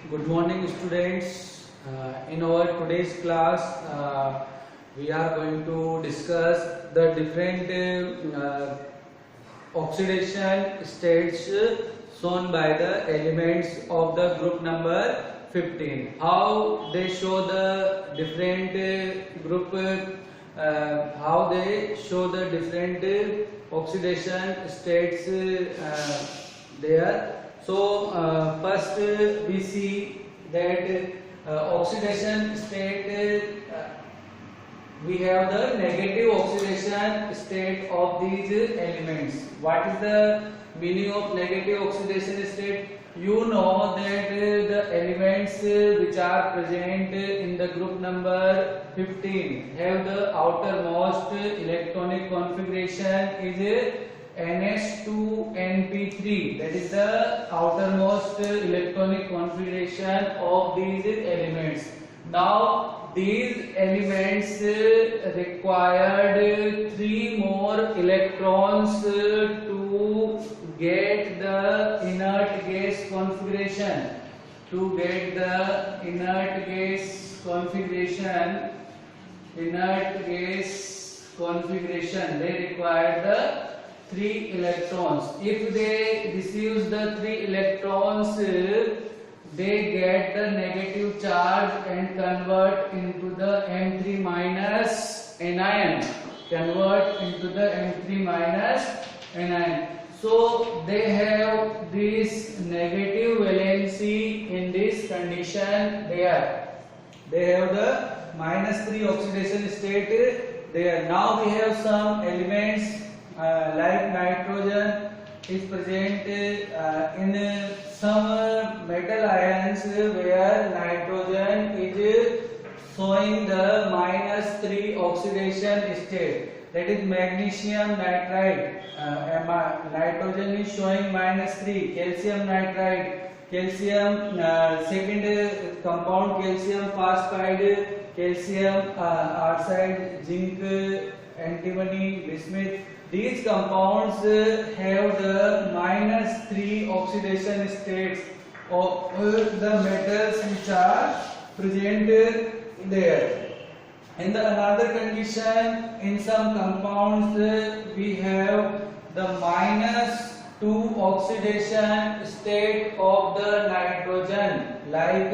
Good morning, students. In our today's class, we are going to discuss the different oxidation states shown by the elements of the group number 15. How they show the different how they show the different oxidation states there. So first we see that oxidation state, we have the negative oxidation state of these elements. What is the meaning of negative oxidation state? You know that the elements which are present in the group number 15 have the outermost electronic configuration is NH2NP3. That is the outermost electronic configuration of these elements. Now these elements required 3 more electrons to get the inert gas configuration. To get the inert gas configuration, they require the 3 electrons. If they receive the 3 electrons, they get the negative charge and convert into the M3 minus anion. So they have this negative valency in this condition there. They have the -3 oxidation state there. Now we have some elements like nitrogen is present in some metal ions where nitrogen is showing the -3 oxidation state. That is magnesium nitride. Nitrogen is showing -3. Calcium nitride, calcium second compound calcium phosphide, calcium arsenide, zinc, antimony, bismuth. These compounds have the -3 oxidation states of the metals which are present there. In the another condition, in some compounds we have the -2 oxidation state of the nitrogen, like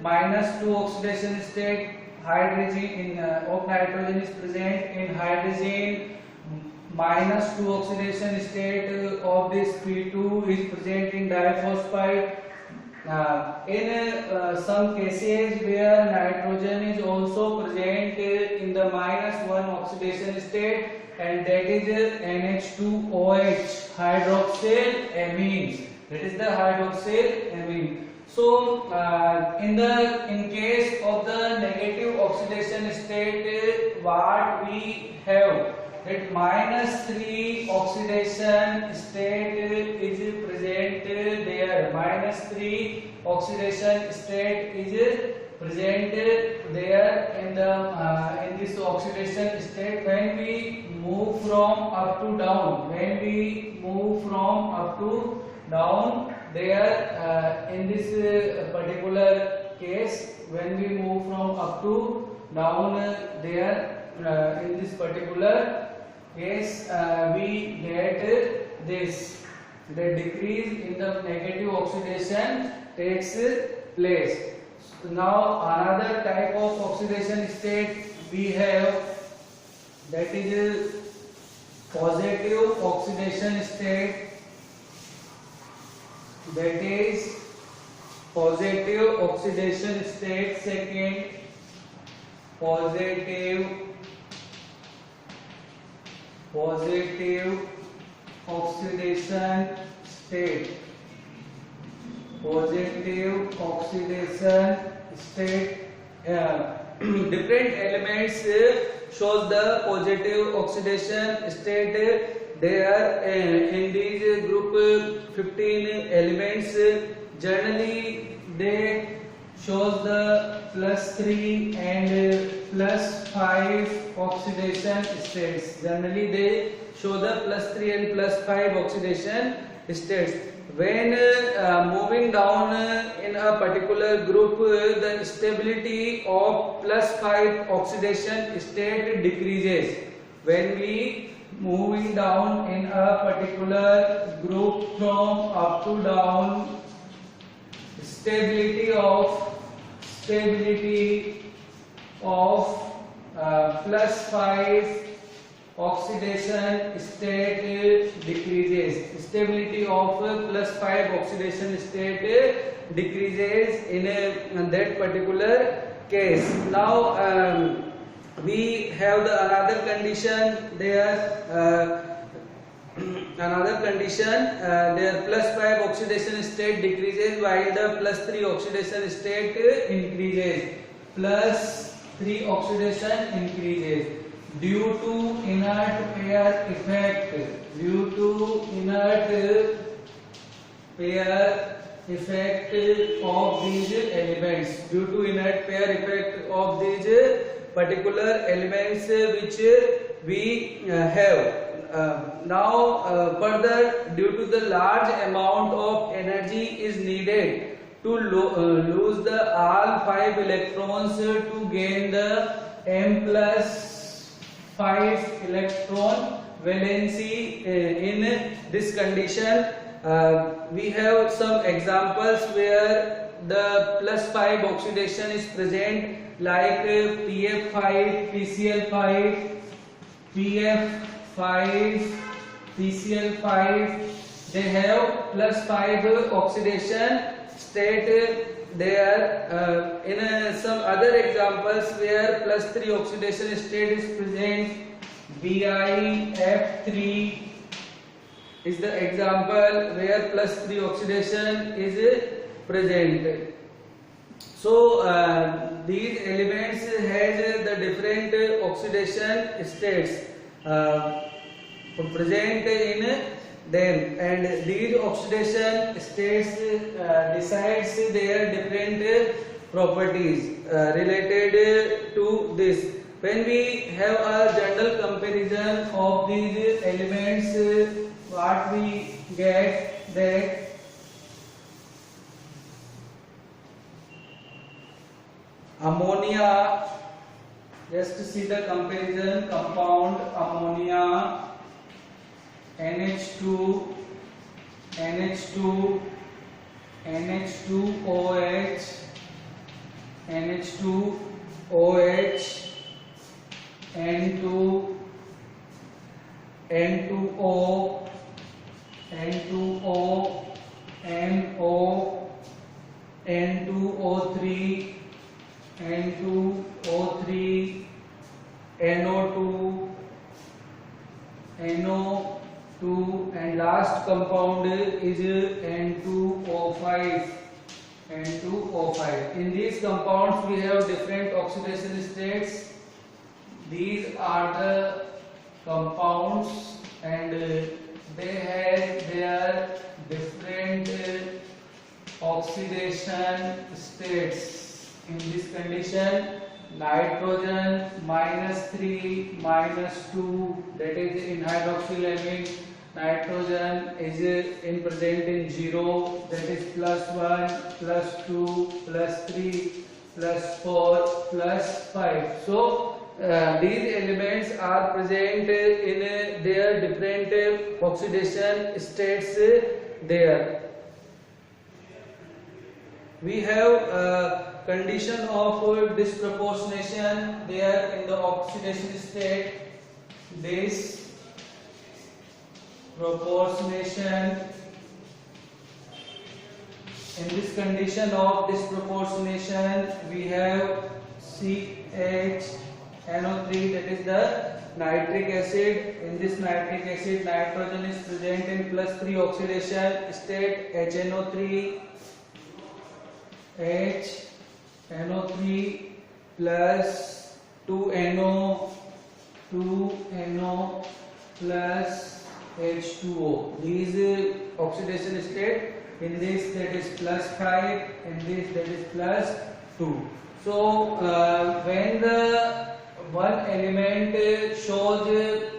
-2 oxidation state hydrogen of nitrogen is present in hydrogen. -2 oxidation state of this P2 is present in diphosphide. In some cases where nitrogen is also present in the -1 oxidation state, and that is NH2OH, hydroxyl amines. That is the hydroxyl amine. So in case of the negative oxidation state, what we have that -3 oxidation state is present there. -3 oxidation state is present there in this oxidation state. When we move from up to down, there in this particular case, when we move from up to down there in this particular case, we get this, the decrease in the negative oxidation takes place. So now another type of oxidation state we have, that is positive oxidation state. That is positive oxidation state. Second, positive oxidation state. Different elements shows the positive oxidation state. There in these group 15 elements, generally they shows the +3 and +5 oxidation states. Generally they show the +3 and +5 oxidation states. When moving down in a particular group, the stability of +5 oxidation state decreases. When we moving down in a particular group from up to down, stability of +5 oxidation state decreases. Stability of +5 oxidation state decreases in that particular case. Now we have the another condition there. Another condition, their +5 oxidation state decreases while the +3 oxidation state increases. +3 oxidation increases due to inert pair effect. Due to inert pair effect of these elements. Due to inert pair effect of these particular elements which we have. Further, due to the large amount of energy is needed to lose the all 5 electrons to gain the m+5 electron valency. In this condition, we have some examples where the +5 oxidation is present, like PF5, PCl5, PF5, PCl5. They have +5 oxidation state there. In some other examples where +3 oxidation state is present, BiF3 is the example where +3 oxidation is present. So these elements has the different oxidation states present in them, and these oxidation states decides their different properties related to this. When we have a general comparison of these elements, what we get that ammonia, just see the comparison, compound ammonia, NH2, NH2, NH2OH, NH2OH, N2, N2O, N2O, NO, N2O3, N2O3, NO2, NO2, and last compound is N2O5. N2O5. In these compounds we have different oxidation states. These are the compounds, and they have their different oxidation states. In this condition, nitrogen -3, -2, that is in hydroxylamine. Nitrogen is in present in 0, that is +1, +2, +3, +4, +5. So these elements are present in their different oxidation states there. We have condition of disproportionation there in the oxidation state. This proportionation, in this condition of disproportionation we have CHNO3, that is the nitric acid. In this nitric acid, nitrogen is present in +3 oxidation state, HNO3 plus 2NO plus H2O. These oxidation state, in this that is +5, in this that is +2. So when the one element shows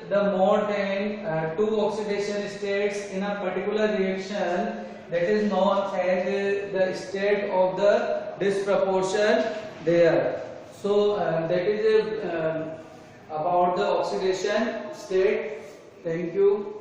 the more than two oxidation states in a particular reaction, that is known as the state of the disproportion there. So that is about the oxidation state. Thank you.